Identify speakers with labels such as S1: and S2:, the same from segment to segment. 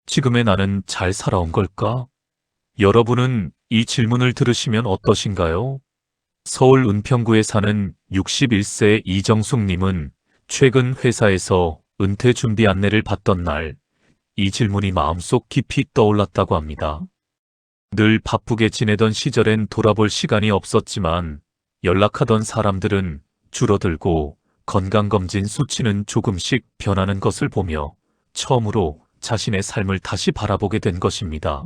S1: 지금의 나는 잘 살아온 걸까? 여러분은 이 질문을 들으시면 어떠신가요? 서울 은평구에 사는 61세 이정숙님은 최근 회사에서 은퇴 준비 안내를 받던 날, 이 질문이 마음속 깊이 떠올랐다고 합니다. 늘 바쁘게 지내던 시절엔 돌아볼 시간이 없었지만 연락하던 사람들은 줄어들고 건강검진 수치는 조금씩 변하는 것을 보며 처음으로 자신의 삶을 다시 바라보게 된 것입니다.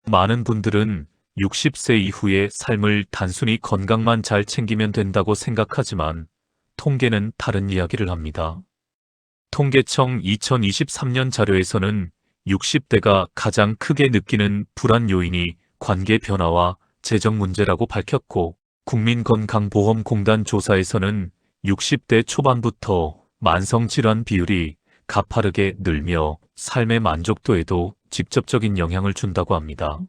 S1: 많은 분들은 60세 이후의 삶을 단순히 건강만 잘 챙기면 된다고 생각하지만 통계는 다른 이야기를 합니다. 통계청 2023년 자료에서는 60대가 가장 크게 느끼는 불안 요인이 관계 변화와 재정 문제라고 밝혔고, 국민건강보험공단 조사에서는 60대 초반부터 만성질환 비율이 가파르게 늘며 삶의 만족도에도 직접적인 영향을 준다고 합니다.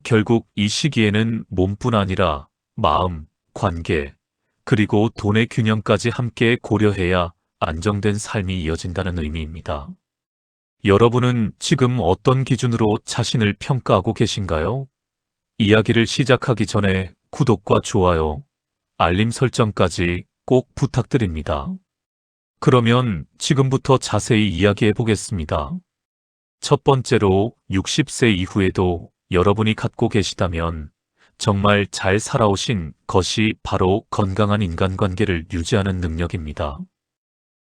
S1: 결국 이 시기에는 몸뿐 아니라 마음, 관계, 그리고 돈의 균형까지 함께 고려해야 안정된 삶이 이어진다는 의미입니다. 여러분은 지금 어떤 기준으로 자신을 평가하고 계신가요? 이야기를 시작하기 전에 구독과 좋아요, 알림 설정까지 꼭 부탁드립니다. 그러면 지금부터 자세히 이야기해 보겠습니다. 첫 번째로 60세 이후에도 여러분이 갖고 계시다면 정말 잘 살아오신 것이 바로 건강한 인간관계를 유지하는 능력입니다.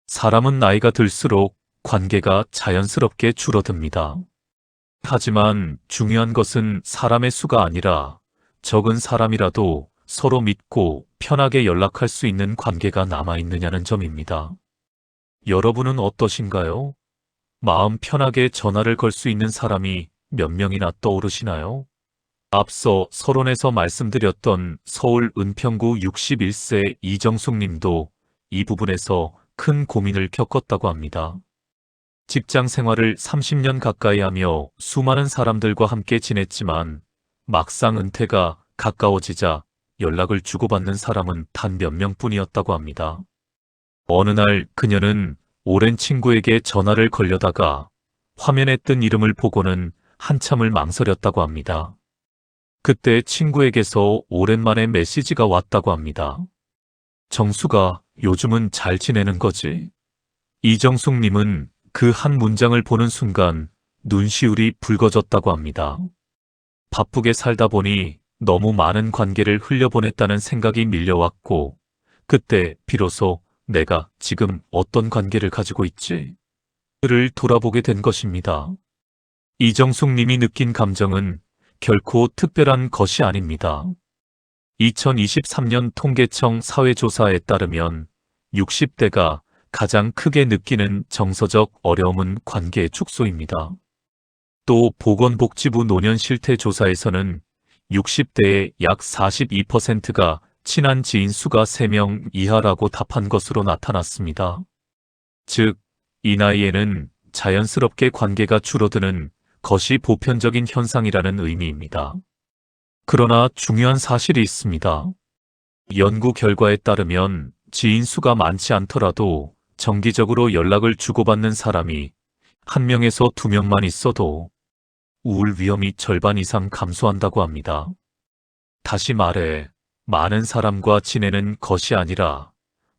S1: 사람은 나이가 들수록 관계가 자연스럽게 줄어듭니다. 하지만 중요한 것은 사람의 수가 아니라 적은 사람이라도 서로 믿고 편하게 연락할 수 있는 관계가 남아있느냐는 점입니다. 여러분은 어떠신가요? 마음 편하게 전화를 걸 수 있는 사람이 몇 명이나 떠오르시나요? 앞서 서론에서 말씀드렸던 서울 은평구 61세 이정숙 님도 이 부분에서 큰 고민을 겪었다고 합니다. 직장 생활을 30년 가까이 하며 수많은 사람들과 함께 지냈지만 막상 은퇴가 가까워지자 연락을 주고받는 사람은 단 몇 명뿐이었다고 합니다. 어느 날 그녀는 오랜 친구에게 전화를 걸려다가 화면에 뜬 이름을 보고는 한참을 망설였다고 합니다. 그때 친구에게서 오랜만에 메시지가 왔다고 합니다. 정수가 요즘은 잘 지내는 거지? 이정숙님은 그 한 문장을 보는 순간 눈시울이 붉어졌다고 합니다. 바쁘게 살다 보니 너무 많은 관계를 흘려보냈다는 생각이 밀려왔고, 그때 비로소 내가 지금 어떤 관계를 가지고 있지? 를 돌아보게 된 것입니다. 이정숙 님이 느낀 감정은 결코 특별한 것이 아닙니다. 2023년 통계청 사회조사에 따르면 60대가 가장 크게 느끼는 정서적 어려움은 관계의 축소입니다. 또 보건복지부 노년실태조사에서는 60대의 약 42%가 친한 지인 수가 3명 이하라고 답한 것으로 나타났습니다. 즉, 이 나이에는 자연스럽게 관계가 줄어드는 것이 보편적인 현상이라는 의미입니다. 그러나 중요한 사실이 있습니다. 연구 결과에 따르면 지인 수가 많지 않더라도 정기적으로 연락을 주고받는 사람이 1명에서 2명만 있어도 우울 위험이 절반 이상 감소한다고 합니다. 다시 말해, 많은 사람과 지내는 것이 아니라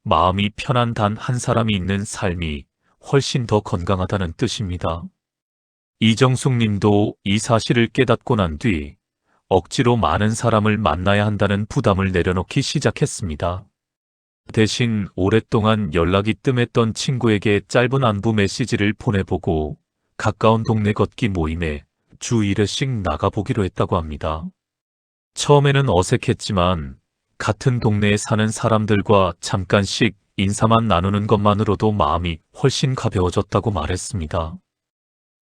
S1: 마음이 편한 단 한 사람이 있는 삶이 훨씬 더 건강하다는 뜻입니다. 이정숙 님도 이 사실을 깨닫고 난 뒤 억지로 많은 사람을 만나야 한다는 부담을 내려놓기 시작했습니다. 대신 오랫동안 연락이 뜸했던 친구에게 짧은 안부 메시지를 보내보고 가까운 동네 걷기 모임에 주 1회씩 나가보기로 했다고 합니다. 처음에는 어색했지만 같은 동네에 사는 사람들과 잠깐씩 인사만 나누는 것만으로도 마음이 훨씬 가벼워졌다고 말했습니다.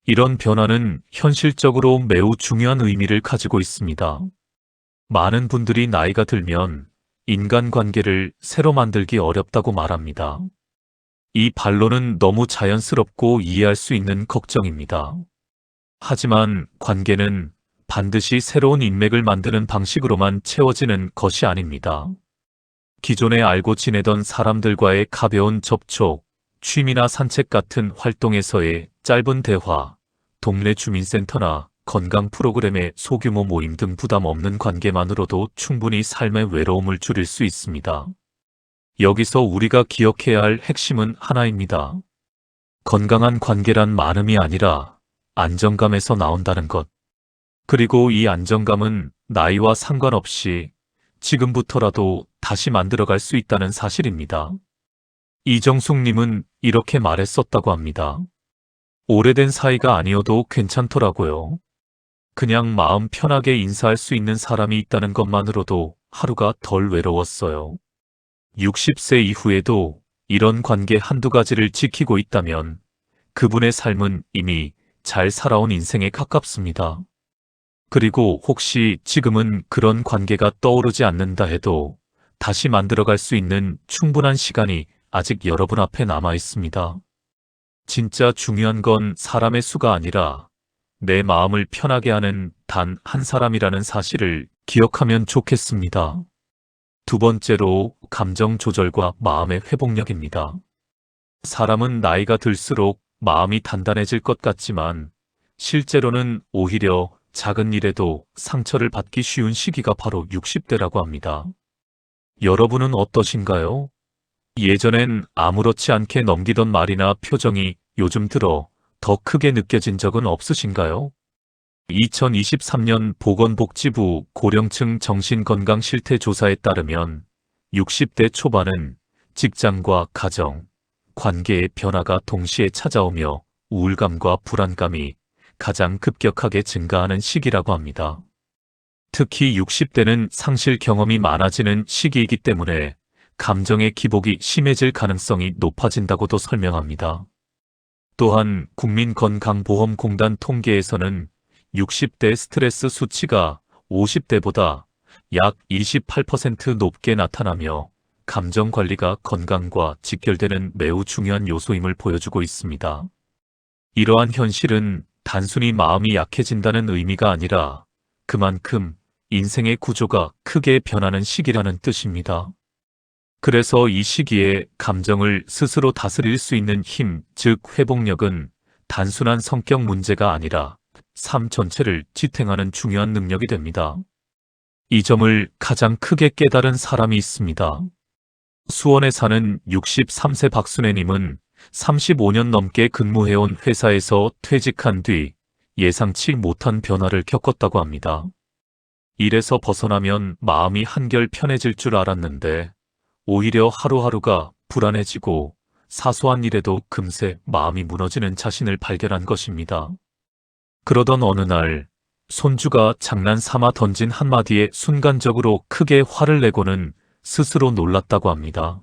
S1: 이런 변화는 현실적으로 매우 중요한 의미를 가지고 있습니다. 많은 분들이 나이가 들면 인간관계를 새로 만들기 어렵다고 말합니다. 이 반론은 너무 자연스럽고 이해할 수 있는 걱정입니다. 하지만 관계는 반드시 새로운 인맥을 만드는 방식으로만 채워지는 것이 아닙니다. 기존에 알고 지내던 사람들과의 가벼운 접촉, 취미나 산책 같은 활동에서의 짧은 대화, 동네 주민센터나 건강 프로그램의 소규모 모임 등 부담 없는 관계만으로도 충분히 삶의 외로움을 줄일 수 있습니다. 여기서 우리가 기억해야 할 핵심은 하나입니다. 건강한 관계란 많음이 아니라 안정감에서 나온다는 것. 그리고 이 안정감은 나이와 상관없이 지금부터라도 다시 만들어갈 수 있다는 사실입니다. 이정숙님은 이렇게 말했었다고 합니다. 오래된 사이가 아니어도 괜찮더라고요. 그냥 마음 편하게 인사할 수 있는 사람이 있다는 것만으로도 하루가 덜 외로웠어요. 60세 이후에도 이런 관계 한두 가지를 지키고 있다면 그분의 삶은 이미 잘 살아온 인생에 가깝습니다. 그리고 혹시 지금은 그런 관계가 떠오르지 않는다 해도 다시 만들어갈 수 있는 충분한 시간이 아직 여러분 앞에 남아 있습니다. 진짜 중요한 건 사람의 수가 아니라 내 마음을 편하게 하는 단 한 사람이라는 사실을 기억하면 좋겠습니다. 두 번째로 감정 조절과 마음의 회복력입니다. 사람은 나이가 들수록 마음이 단단해질 것 같지만 실제로는 오히려 작은 일에도 상처를 받기 쉬운 시기가 바로 60대라고 합니다. 여러분은 어떠신가요? 예전엔 아무렇지 않게 넘기던 말이나 표정이 요즘 들어 더 크게 느껴진 적은 없으신가요? 2023년 보건복지부 고령층 정신건강실태조사에 따르면 60대 초반은 직장과 가정, 관계의 변화가 동시에 찾아오며 우울감과 불안감이 가장 급격하게 증가하는 시기라고 합니다. 특히 60대는 상실 경험이 많아지는 시기이기 때문에 감정의 기복이 심해질 가능성이 높아진다고도 설명합니다. 또한 국민건강보험공단 통계에서는 60대 스트레스 수치가 50대보다 약 28% 높게 나타나며 감정 관리가 건강과 직결되는 매우 중요한 요소임을 보여주고 있습니다. 이러한 현실은 단순히 마음이 약해진다는 의미가 아니라 그만큼 인생의 구조가 크게 변하는 시기라는 뜻입니다. 그래서 이 시기에 감정을 스스로 다스릴 수 있는 힘, 즉 회복력은 단순한 성격 문제가 아니라 삶 전체를 지탱하는 중요한 능력이 됩니다. 이 점을 가장 크게 깨달은 사람이 있습니다. 수원에 사는 63세 박순애님은 35년 넘게 근무해온 회사에서 퇴직한 뒤 예상치 못한 변화를 겪었다고 합니다. 일에서 벗어나면 마음이 한결 편해질 줄 알았는데 오히려 하루하루가 불안해지고 사소한 일에도 금세 마음이 무너지는 자신을 발견한 것입니다. 그러던 어느 날 손주가 장난삼아 던진 한마디에 순간적으로 크게 화를 내고는 스스로 놀랐다고 합니다.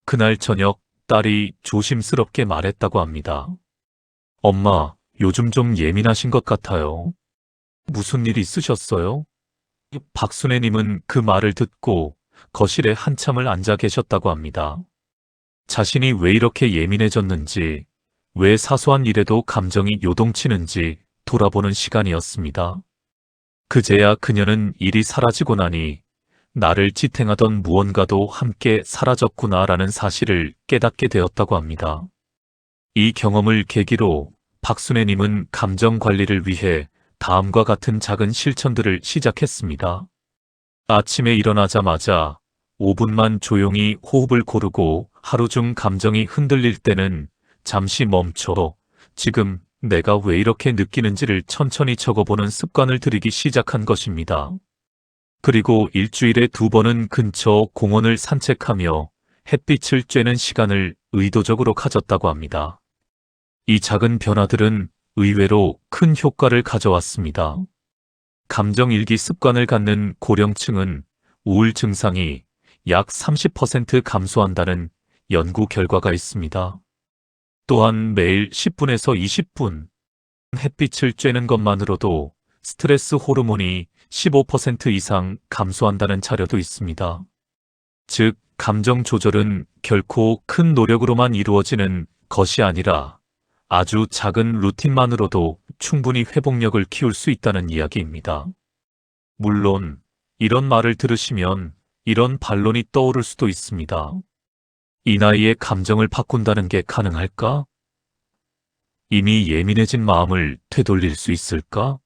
S1: 그날 저녁 딸이 조심스럽게 말했다고 합니다. 엄마, 요즘 좀 예민하신 것 같아요. 무슨 일 있으셨어요? 박순애님은 그 말을 듣고 거실에 한참을 앉아 계셨다고 합니다. 자신이 왜 이렇게 예민해졌는지, 왜 사소한 일에도 감정이 요동치는지 돌아보는 시간이었습니다. 그제야 그녀는 일이 사라지고 나니 나를 지탱하던 무언가도 함께 사라졌구나라는 사실을 깨닫게 되었다고 합니다. 이 경험을 계기로 박순애님은 감정 관리를 위해 다음과 같은 작은 실천들을 시작했습니다. 아침에 일어나자마자 5분만 조용히 호흡을 고르고 하루 중 감정이 흔들릴 때는 잠시 멈춰 지금 내가 왜 이렇게 느끼는지를 천천히 적어보는 습관을 들이기 시작한 것입니다. 그리고 일주일에 2번은 근처 공원을 산책하며 햇빛을 쬐는 시간을 의도적으로 가졌다고 합니다. 이 작은 변화들은 의외로 큰 효과를 가져왔습니다. 감정일기 습관을 갖는 고령층은 우울 증상이 약 30% 감소한다는 연구 결과가 있습니다. 또한 매일 10분에서 20분 햇빛을 쬐는 것만으로도 스트레스 호르몬이 15% 이상 감소한다는 자료도 있습니다. 즉, 감정 조절은 결코 큰 노력으로만 이루어지는 것이 아니라 아주 작은 루틴만으로도 충분히 회복력을 키울 수 있다는 이야기입니다. 물론 이런 말을 들으시면 이런 반론이 떠오를 수도 있습니다. 이 나이에 감정을 바꾼다는 게 가능할까? 이미 예민해진 마음을 되돌릴 수 있을까?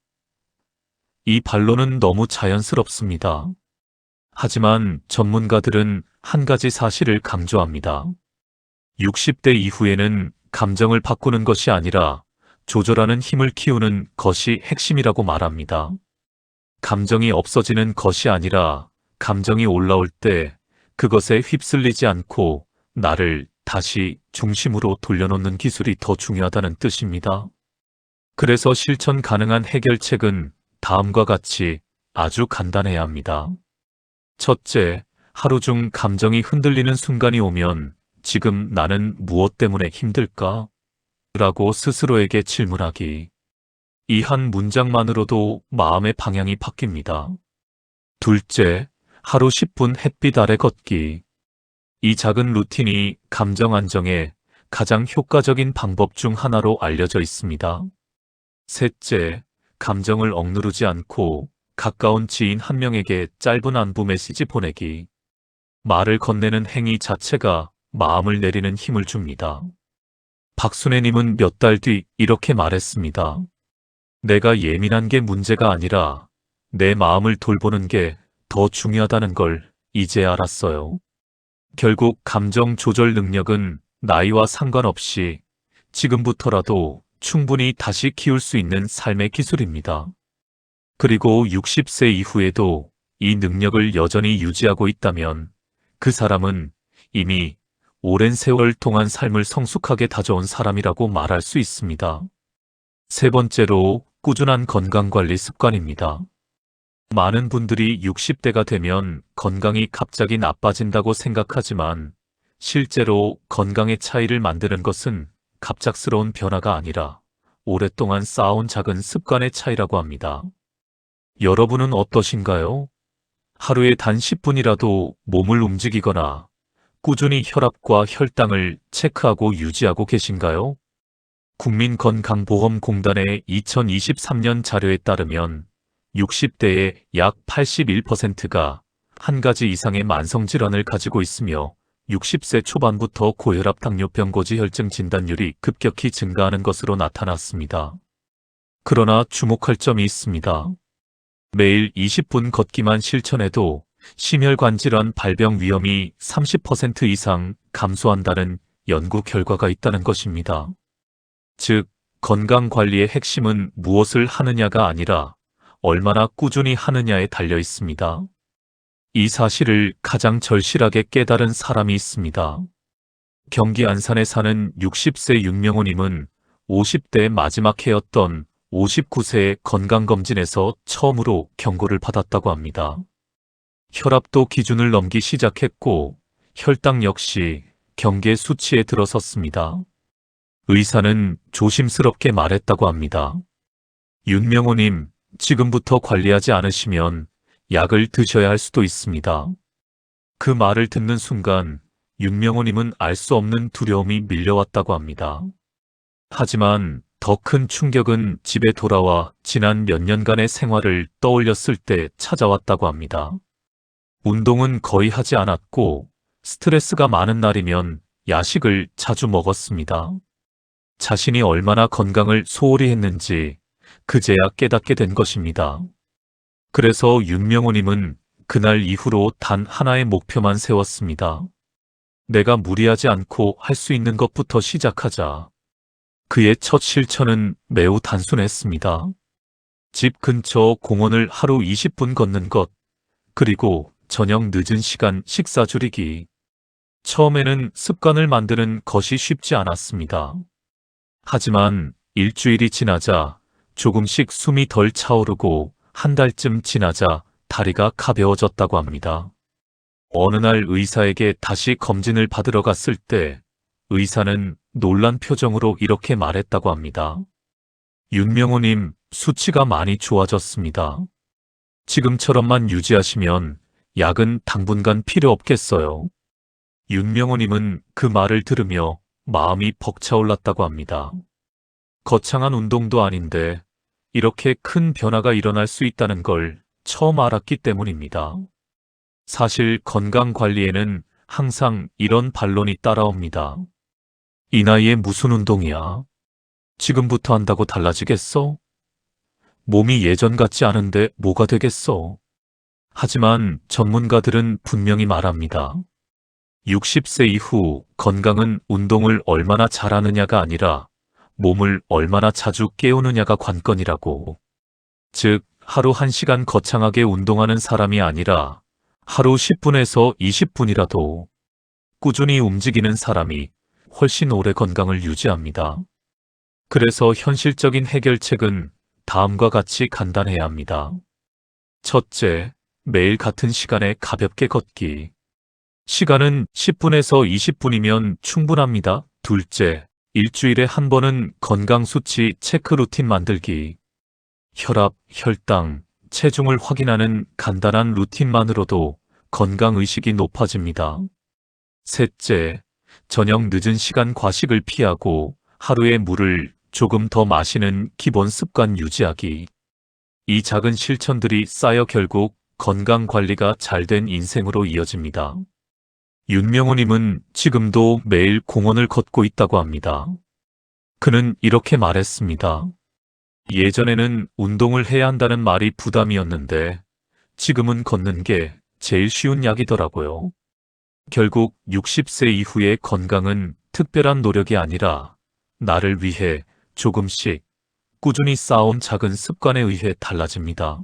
S1: 이 반론은 너무 자연스럽습니다. 하지만 전문가들은 한 가지 사실을 강조합니다. 60대 이후에는 감정을 바꾸는 것이 아니라 조절하는 힘을 키우는 것이 핵심이라고 말합니다. 감정이 없어지는 것이 아니라 감정이 올라올 때 그것에 휩쓸리지 않고 나를 다시 중심으로 돌려놓는 기술이 더 중요하다는 뜻입니다. 그래서 실천 가능한 해결책은 다음과 같이 아주 간단해야 합니다. 첫째, 하루 중 감정이 흔들리는 순간이 오면 지금 나는 무엇 때문에 힘들까? 라고 스스로에게 질문하기. 이 한 문장만으로도 마음의 방향이 바뀝니다. 둘째, 하루 10분 햇빛 아래 걷기. 이 작은 루틴이 감정 안정에 가장 효과적인 방법 중 하나로 알려져 있습니다. 셋째, 감정을 억누르지 않고 가까운 지인 한 명에게 짧은 안부 메시지 보내기. 말을 건네는 행위 자체가 마음을 내리는 힘을 줍니다. 박순애님은 몇 달 뒤 이렇게 말했습니다. 내가 예민한 게 문제가 아니라 내 마음을 돌보는 게 더 중요하다는 걸 이제 알았어요. 결국 감정 조절 능력은 나이와 상관없이 지금부터라도 충분히 다시 키울 수 있는 삶의 기술입니다. 그리고 60세 이후에도 이 능력을 여전히 유지하고 있다면 그 사람은 이미 오랜 세월 동안 삶을 성숙하게 다져온 사람이라고 말할 수 있습니다. 세 번째로 꾸준한 건강관리 습관입니다. 많은 분들이 60대가 되면 건강이 갑자기 나빠진다고 생각하지만 실제로 건강의 차이를 만드는 것은 갑작스러운 변화가 아니라 오랫동안 쌓아온 작은 습관의 차이라고 합니다. 여러분은 어떠신가요? 하루에 단 10분이라도 몸을 움직이거나 꾸준히 혈압과 혈당을 체크하고 유지하고 계신가요? 국민건강보험공단의 2023년 자료에 따르면 60대의 약 81%가 한 가지 이상의 만성질환을 가지고 있으며 60세 초반부터 고혈압, 당뇨병, 고지혈증 진단율이 급격히 증가하는 것으로 나타났습니다. 그러나 주목할 점이 있습니다. 매일 20분 걷기만 실천해도 심혈관 질환 발병 위험이 30% 이상 감소한다는 연구 결과가 있다는 것입니다. 즉, 건강관리의 핵심은 무엇을 하느냐가 아니라 얼마나 꾸준히 하느냐에 달려 있습니다. 이 사실을 가장 절실하게 깨달은 사람이 있습니다. 경기 안산에 사는 60세 윤명호님은 50대의 마지막 해였던 59세의 건강검진에서 처음으로 경고를 받았다고 합니다. 혈압도 기준을 넘기 시작했고 혈당 역시 경계 수치에 들어섰습니다. 의사는 조심스럽게 말했다고 합니다. 윤명호님, 지금부터 관리하지 않으시면 약을 드셔야 할 수도 있습니다. 그 말을 듣는 순간 윤명호님은 알 수 없는 두려움이 밀려왔다고 합니다. 하지만 더 큰 충격은 집에 돌아와 지난 몇 년간의 생활을 떠올렸을 때 찾아왔다고 합니다. 운동은 거의 하지 않았고 스트레스가 많은 날이면 야식을 자주 먹었습니다. 자신이 얼마나 건강을 소홀히 했는지 그제야 깨닫게 된 것입니다. 그래서 윤명호님은 그날 이후로 단 하나의 목표만 세웠습니다. 내가 무리하지 않고 할 수 있는 것부터 시작하자. 그의 첫 실천은 매우 단순했습니다. 집 근처 공원을 하루 20분 걷는 것, 그리고 저녁 늦은 시간 식사 줄이기. 처음에는 습관을 만드는 것이 쉽지 않았습니다. 하지만 일주일이 지나자 조금씩 숨이 덜 차오르고 한 달쯤 지나자 다리가 가벼워졌다고 합니다. 어느 날 의사에게 다시 검진을 받으러 갔을 때 의사는 놀란 표정으로 이렇게 말했다고 합니다. 윤명호님, 수치가 많이 좋아졌습니다. 지금처럼만 유지하시면 약은 당분간 필요 없겠어요. 윤명호님은 그 말을 들으며 마음이 벅차올랐다고 합니다. 거창한 운동도 아닌데 이렇게 큰 변화가 일어날 수 있다는 걸 처음 알았기 때문입니다. 사실 건강 관리에는 항상 이런 반론이 따라옵니다. 이 나이에 무슨 운동이야? 지금부터 한다고 달라지겠어? 몸이 예전 같지 않은데 뭐가 되겠어? 하지만 전문가들은 분명히 말합니다. 60세 이후 건강은 운동을 얼마나 잘하느냐가 아니라 몸을 얼마나 자주 깨우느냐가 관건이라고. 즉, 하루 1시간 거창하게 운동하는 사람이 아니라 하루 10분에서 20분이라도 꾸준히 움직이는 사람이 훨씬 오래 건강을 유지합니다. 그래서 현실적인 해결책은 다음과 같이 간단해야 합니다. 첫째, 매일 같은 시간에 가볍게 걷기. 시간은 10분에서 20분이면 충분합니다. 둘째, 일주일에 한 번은 건강수치 체크 루틴 만들기. 혈압, 혈당, 체중을 확인하는 간단한 루틴만으로도 건강의식이 높아집니다. 셋째, 저녁 늦은 시간 과식을 피하고 하루에 물을 조금 더 마시는 기본 습관 유지하기. 이 작은 실천들이 쌓여 결국 건강 관리가 잘 된 인생으로 이어집니다. 윤명호님은 지금도 매일 공원을 걷고 있다고 합니다. 그는 이렇게 말했습니다. 예전에는 운동을 해야 한다는 말이 부담이었는데 지금은 걷는 게 제일 쉬운 약이더라고요. 결국 60세 이후의 건강은 특별한 노력이 아니라 나를 위해 조금씩 꾸준히 쌓아온 작은 습관에 의해 달라집니다.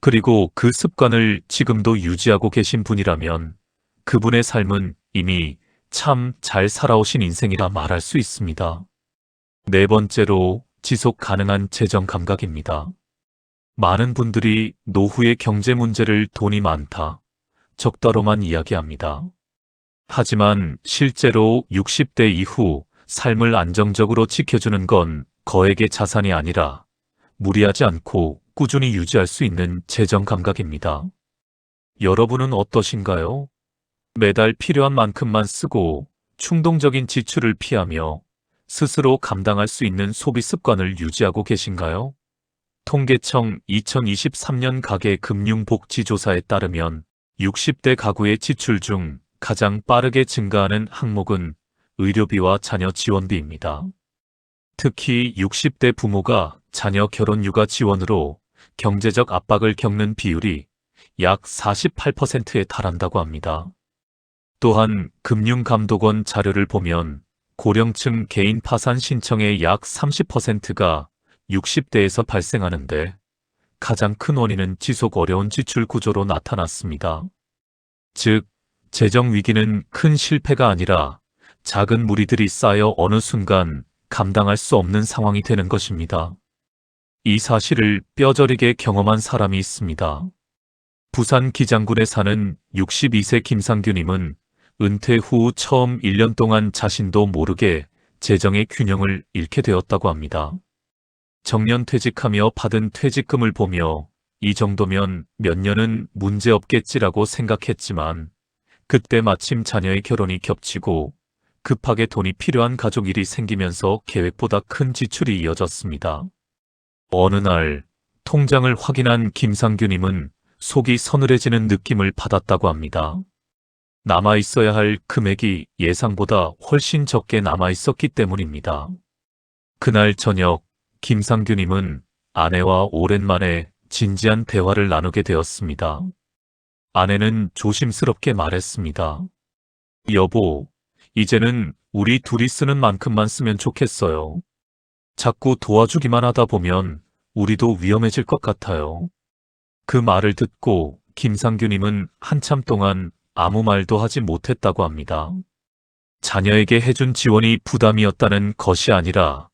S1: 그리고 그 습관을 지금도 유지하고 계신 분이라면 그분의 삶은 이미 참 잘 살아오신 인생이라 말할 수 있습니다. 네 번째로 지속 가능한 재정 감각입니다. 많은 분들이 노후의 경제 문제를 돈이 많다, 적다로만 이야기합니다. 하지만 실제로 60대 이후 삶을 안정적으로 지켜주는 건 거액의 자산이 아니라 무리하지 않고 꾸준히 유지할 수 있는 재정 감각입니다. 여러분은 어떠신가요? 매달 필요한 만큼만 쓰고 충동적인 지출을 피하며 스스로 감당할 수 있는 소비 습관을 유지하고 계신가요? 통계청 2023년 가계금융복지조사에 따르면 60대 가구의 지출 중 가장 빠르게 증가하는 항목은 의료비와 자녀 지원비입니다. 특히 60대 부모가 자녀 결혼 육아 지원으로 경제적 압박을 겪는 비율이 약 48%에 달한다고 합니다. 또한 금융감독원 자료를 보면 고령층 개인 파산 신청의 약 30%가 60대에서 발생하는데 가장 큰 원인은 지속 어려운 지출 구조로 나타났습니다. 즉, 재정 위기는 큰 실패가 아니라 작은 무리들이 쌓여 어느 순간 감당할 수 없는 상황이 되는 것입니다. 이 사실을 뼈저리게 경험한 사람이 있습니다. 부산 기장군에 사는 62세 김상규님은 은퇴 후 처음 1년 동안 자신도 모르게 재정의 균형을 잃게 되었다고 합니다. 정년 퇴직하며 받은 퇴직금을 보며 이 정도면 몇 년은 문제없겠지라고 생각했지만 그때 마침 자녀의 결혼이 겹치고 급하게 돈이 필요한 가족 일이 생기면서 계획보다 큰 지출이 이어졌습니다. 어느 날 통장을 확인한 김상규님은 속이 서늘해지는 느낌을 받았다고 합니다. 남아있어야 할 금액이 예상보다 훨씬 적게 남아있었기 때문입니다. 그날 저녁 김상규님은 아내와 오랜만에 진지한 대화를 나누게 되었습니다. 아내는 조심스럽게 말했습니다. 여보, 이제는 우리 둘이 쓰는 만큼만 쓰면 좋겠어요. 자꾸 도와주기만 하다 보면 우리도 위험해질 것 같아요. 그 말을 듣고 김상규님은 한참 동안 아무 말도 하지 못했다고 합니다. 자녀에게 해준 지원이 부담이었다는 것이 아니라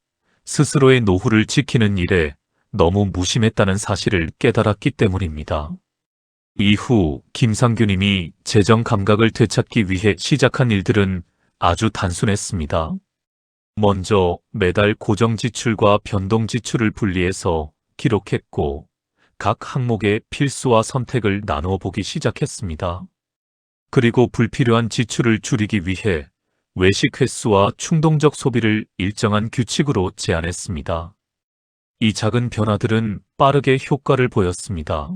S1: 스스로의 노후를 지키는 일에 너무 무심했다는 사실을 깨달았기 때문입니다. 이후 김상규님이 재정 감각을 되찾기 위해 시작한 일들은 아주 단순했습니다. 먼저 매달 고정 지출과 변동 지출을 분리해서 기록했고 각 항목의 필수와 선택을 나누어 보기 시작했습니다. 그리고 불필요한 지출을 줄이기 위해 외식 횟수와 충동적 소비를 일정한 규칙으로 제한했습니다. 이 작은 변화들은 빠르게 효과를 보였습니다.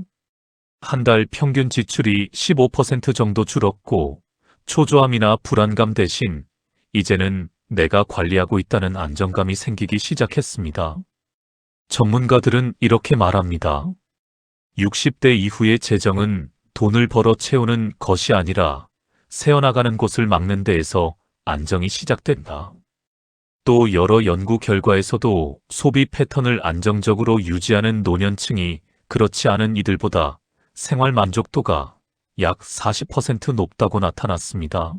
S1: 한 달 평균 지출이 15% 정도 줄었고 초조함이나 불안감 대신 이제는 내가 관리하고 있다는 안정감이 생기기 시작했습니다. 전문가들은 이렇게 말합니다. 60대 이후의 재정은 돈을 벌어 채우는 것이 아니라 새어나가는 곳을 막는 데에서 안정이 시작된다. 또 여러 연구 결과에서도 소비 패턴을 안정적으로 유지하는 노년층이 그렇지 않은 이들보다 생활 만족도가 약 40% 높다고 나타났습니다.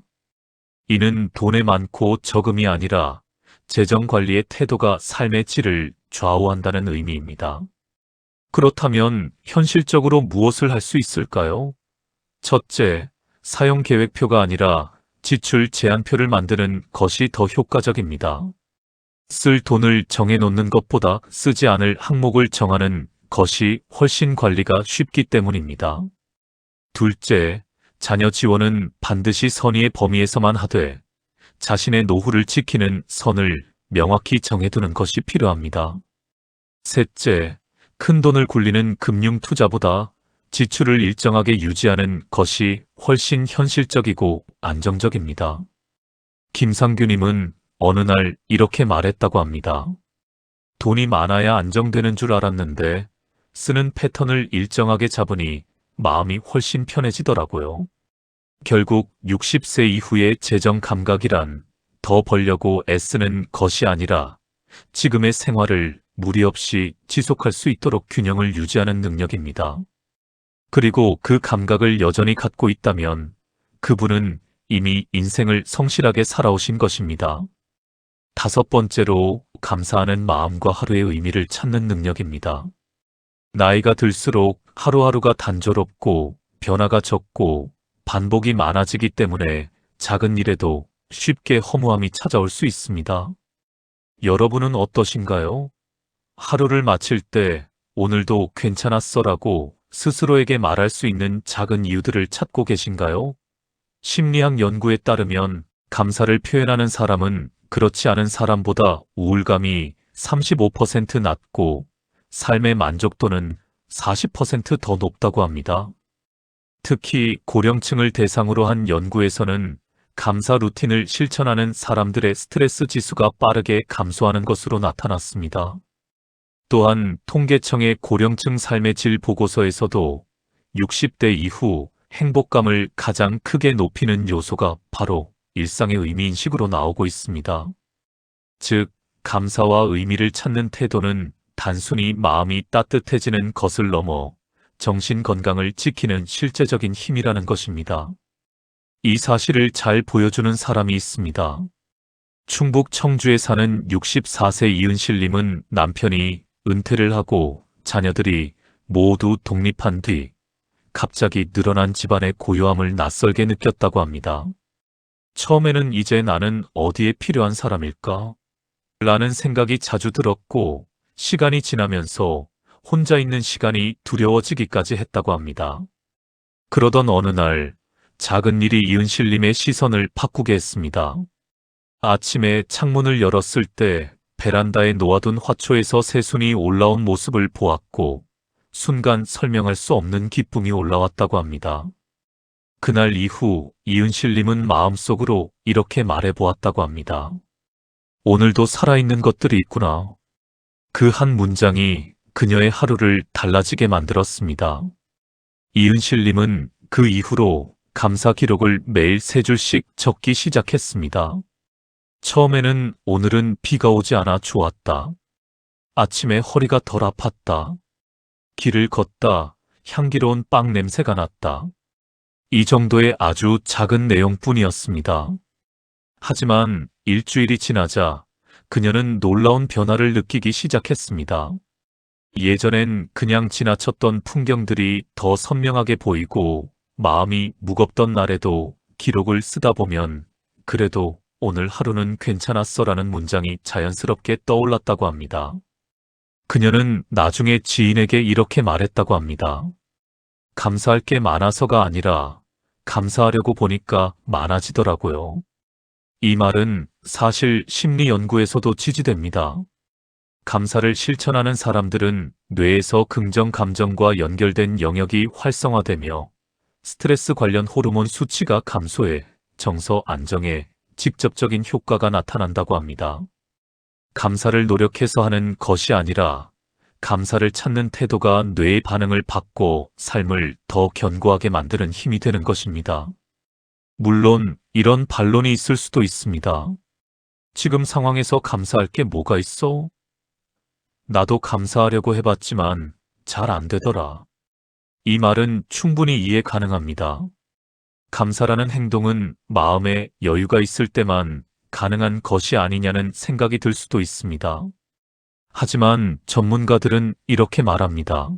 S1: 이는 돈의 많고 적음이 아니라 재정 관리의 태도가 삶의 질을 좌우한다는 의미입니다. 그렇다면 현실적으로 무엇을 할 수 있을까요? 첫째, 사용 계획표가 아니라 지출 제한표를 만드는 것이 더 효과적입니다. 쓸 돈을 정해놓는 것보다 쓰지 않을 항목을 정하는 것이 훨씬 관리가 쉽기 때문입니다. 둘째, 자녀 지원은 반드시 선의의 범위에서만 하되 자신의 노후를 지키는 선을 명확히 정해두는 것이 필요합니다. 셋째, 큰 돈을 굴리는 금융 투자보다 지출을 일정하게 유지하는 것이 훨씬 현실적이고 안정적입니다. 김상규님은 어느 날 이렇게 말했다고 합니다. 돈이 많아야 안정되는 줄 알았는데 쓰는 패턴을 일정하게 잡으니 마음이 훨씬 편해지더라고요. 결국 60세 이후의 재정 감각이란 더 벌려고 애쓰는 것이 아니라 지금의 생활을 무리 없이 지속할 수 있도록 균형을 유지하는 능력입니다. 그리고 그 감각을 여전히 갖고 있다면 그분은 이미 인생을 성실하게 살아오신 것입니다. 다섯 번째로, 감사하는 마음과 하루의 의미를 찾는 능력입니다. 나이가 들수록 하루하루가 단조롭고 변화가 적고 반복이 많아지기 때문에 작은 일에도 쉽게 허무함이 찾아올 수 있습니다. 여러분은 어떠신가요? 하루를 마칠 때 오늘도 괜찮았어라고 스스로에게 말할 수 있는 작은 이유들을 찾고 계신가요? 심리학 연구에 따르면 감사를 표현하는 사람은 그렇지 않은 사람보다 우울감이 35% 낮고 삶의 만족도는 40% 더 높다고 합니다. 특히 고령층을 대상으로 한 연구에서는 감사 루틴을 실천하는 사람들의 스트레스 지수가 빠르게 감소하는 것으로 나타났습니다. 또한 통계청의 고령층 삶의 질 보고서에서도 60대 이후 행복감을 가장 크게 높이는 요소가 바로 일상의 의미인식으로 나오고 있습니다. 즉, 감사와 의미를 찾는 태도는 단순히 마음이 따뜻해지는 것을 넘어 정신 건강을 지키는 실제적인 힘이라는 것입니다. 이 사실을 잘 보여주는 사람이 있습니다. 충북 청주에 사는 64세 이은실님은 남편이 은퇴를 하고 자녀들이 모두 독립한 뒤 갑자기 늘어난 집안의 고요함을 낯설게 느꼈다고 합니다. 처음에는 이제 나는 어디에 필요한 사람일까? 라는 생각이 자주 들었고 시간이 지나면서 혼자 있는 시간이 두려워지기까지 했다고 합니다. 그러던 어느 날 작은 일이 이은실님의 시선을 바꾸게 했습니다. 아침에 창문을 열었을 때 베란다에 놓아둔 화초에서 새순이 올라온 모습을 보았고 순간 설명할 수 없는 기쁨이 올라왔다고 합니다. 그날 이후 이은실님은 마음속으로 이렇게 말해보았다고 합니다. 오늘도 살아있는 것들이 있구나. 그 한 문장이 그녀의 하루를 달라지게 만들었습니다. 이은실님은 그 이후로 감사 기록을 매일 3줄씩 적기 시작했습니다. 처음에는 오늘은 비가 오지 않아 좋았다. 아침에 허리가 덜 아팠다. 길을 걷다 향기로운 빵 냄새가 났다. 이 정도의 아주 작은 내용뿐이었습니다. 하지만 일주일이 지나자 그녀는 놀라운 변화를 느끼기 시작했습니다. 예전엔 그냥 지나쳤던 풍경들이 더 선명하게 보이고 마음이 무겁던 날에도 기록을 쓰다 보면 그래도 오늘 하루는 괜찮았어라는 문장이 자연스럽게 떠올랐다고 합니다. 그녀는 나중에 지인에게 이렇게 말했다고 합니다. 감사할 게 많아서가 아니라 감사하려고 보니까 많아지더라고요. 이 말은 사실 심리 연구에서도 지지됩니다. 감사를 실천하는 사람들은 뇌에서 긍정 감정과 연결된 영역이 활성화되며 스트레스 관련 호르몬 수치가 감소해 정서 안정에 직접적인 효과가 나타난다고 합니다. 감사를 노력해서 하는 것이 아니라 감사를 찾는 태도가 뇌의 반응을 바꿔 삶을 더 견고하게 만드는 힘이 되는 것입니다. 물론 이런 반론이 있을 수도 있습니다. 지금 상황에서 감사할 게 뭐가 있어? 나도 감사하려고 해봤지만 잘 안 되더라. 이 말은 충분히 이해 가능합니다. 감사라는 행동은 마음에 여유가 있을 때만 가능한 것이 아니냐는 생각이 들 수도 있습니다. 하지만 전문가들은 이렇게 말합니다.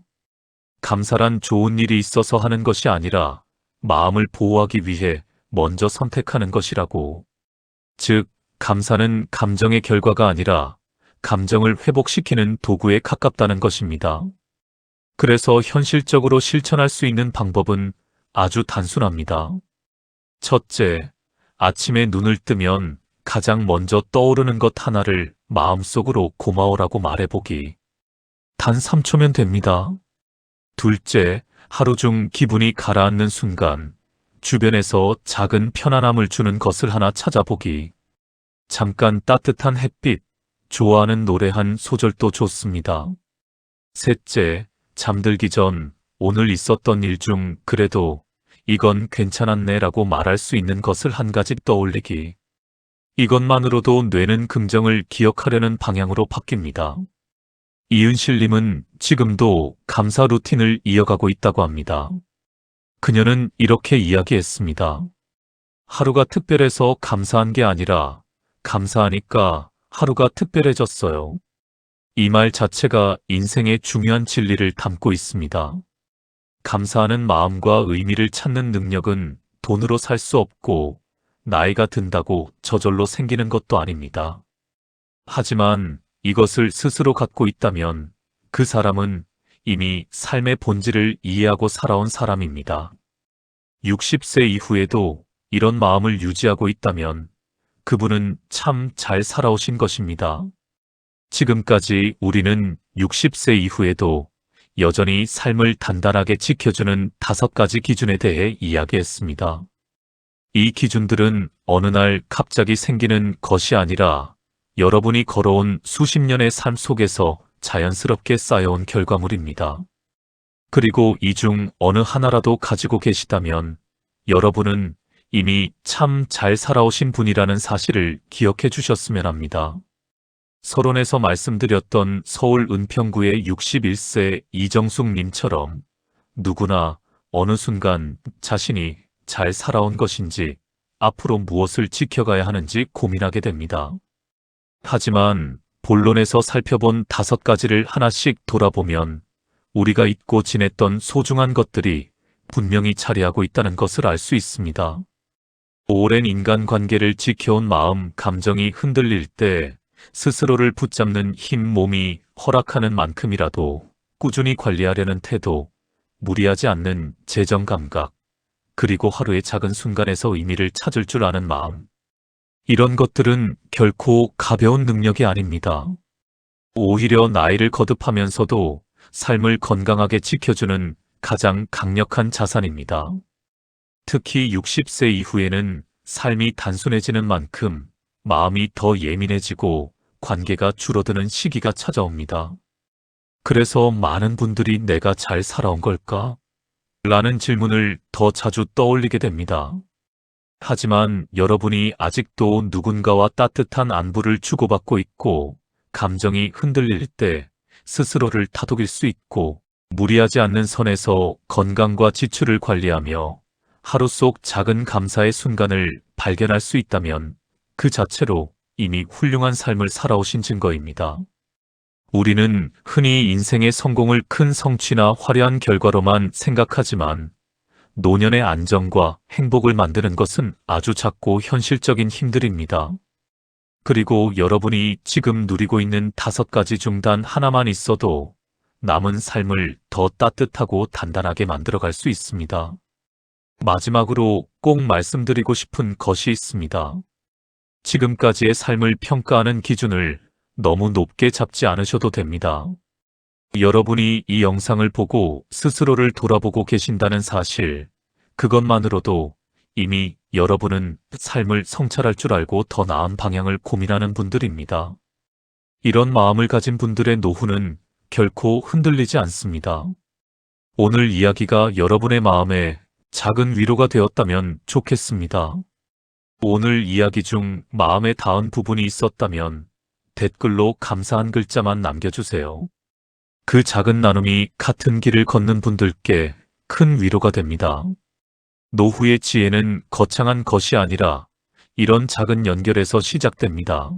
S1: 감사란 좋은 일이 있어서 하는 것이 아니라 마음을 보호하기 위해 먼저 선택하는 것이라고. 즉, 감사는 감정의 결과가 아니라 감정을 회복시키는 도구에 가깝다는 것입니다. 그래서 현실적으로 실천할 수 있는 방법은 아주 단순합니다. 첫째, 아침에 눈을 뜨면 가장 먼저 떠오르는 것 하나를 마음속으로 고마워라고 말해보기. 단 3초면 됩니다. 둘째, 하루 중 기분이 가라앉는 순간 주변에서 작은 편안함을 주는 것을 하나 찾아보기. 잠깐 따뜻한 햇빛, 좋아하는 노래 한 소절도 좋습니다. 셋째, 잠들기 전 오늘 있었던 일 중 그래도 이건 괜찮았네 라고 말할 수 있는 것을 한 가지 떠올리기. 이것만으로도 뇌는 긍정을 기억하려는 방향으로 바뀝니다. 이은실님은 지금도 감사 루틴을 이어가고 있다고 합니다. 그녀는 이렇게 이야기했습니다. 하루가 특별해서 감사한 게 아니라 감사하니까 하루가 특별해졌어요. 이 말 자체가 인생의 중요한 진리를 담고 있습니다. 감사하는 마음과 의미를 찾는 능력은 돈으로 살 수 없고 나이가 든다고 저절로 생기는 것도 아닙니다. 하지만 이것을 스스로 갖고 있다면 그 사람은 이미 삶의 본질을 이해하고 살아온 사람입니다. 60세 이후에도 이런 마음을 유지하고 있다면 그분은 참 잘 살아오신 것입니다. 지금까지 우리는 60세 이후에도 여전히 삶을 단단하게 지켜주는 5가지 기준에 대해 이야기했습니다. 이 기준들은 어느 날 갑자기 생기는 것이 아니라 여러분이 걸어온 수십 년의 삶 속에서 자연스럽게 쌓여온 결과물입니다. 그리고 이 중 어느 하나라도 가지고 계시다면 여러분은 이미 참 잘 살아오신 분이라는 사실을 기억해 주셨으면 합니다. 서론에서 말씀드렸던 서울 은평구의 61세 이정숙 님처럼 누구나 어느 순간 자신이 잘 살아온 것인지 앞으로 무엇을 지켜가야 하는지 고민하게 됩니다. 하지만 본론에서 살펴본 5가지를 하나씩 돌아보면 우리가 잊고 지냈던 소중한 것들이 분명히 자리하고 있다는 것을 알 수 있습니다. 오랜 인간관계를 지켜온 마음, 감정이 흔들릴 때 스스로를 붙잡는 힘, 몸이 허락하는 만큼이라도 꾸준히 관리하려는 태도, 무리하지 않는 재정 감각, 그리고 하루의 작은 순간에서 의미를 찾을 줄 아는 마음. 이런 것들은 결코 가벼운 능력이 아닙니다. 오히려 나이를 거듭하면서도 삶을 건강하게 지켜주는 가장 강력한 자산입니다. 특히 60세 이후에는 삶이 단순해지는 만큼 마음이 더 예민해지고 관계가 줄어드는 시기가 찾아옵니다. 그래서 많은 분들이 내가 잘 살아온 걸까? 라는 질문을 더 자주 떠올리게 됩니다. 하지만 여러분이 아직도 누군가와 따뜻한 안부를 주고받고 있고 감정이 흔들릴 때 스스로를 다독일 수 있고 무리하지 않는 선에서 건강과 지출을 관리하며 하루 속 작은 감사의 순간을 발견할 수 있다면 그 자체로 이미 훌륭한 삶을 살아오신 증거입니다. 우리는 흔히 인생의 성공을 큰 성취나 화려한 결과로만 생각하지만 노년의 안정과 행복을 만드는 것은 아주 작고 현실적인 힘들입니다. 그리고 여러분이 지금 누리고 있는 5가지 중 단 하나만 있어도 남은 삶을 더 따뜻하고 단단하게 만들어갈 수 있습니다. 마지막으로 꼭 말씀드리고 싶은 것이 있습니다. 지금까지의 삶을 평가하는 기준을 너무 높게 잡지 않으셔도 됩니다. 여러분이 이 영상을 보고 스스로를 돌아보고 계신다는 사실, 그것만으로도 이미 여러분은 삶을 성찰할 줄 알고 더 나은 방향을 고민하는 분들입니다. 이런 마음을 가진 분들의 노후는 결코 흔들리지 않습니다. 오늘 이야기가 여러분의 마음에 작은 위로가 되었다면 좋겠습니다. 오늘 이야기 중 마음에 닿은 부분이 있었다면 댓글로 감사한 글자만 남겨주세요. 그 작은 나눔이 같은 길을 걷는 분들께 큰 위로가 됩니다. 노후의 지혜는 거창한 것이 아니라 이런 작은 연결에서 시작됩니다.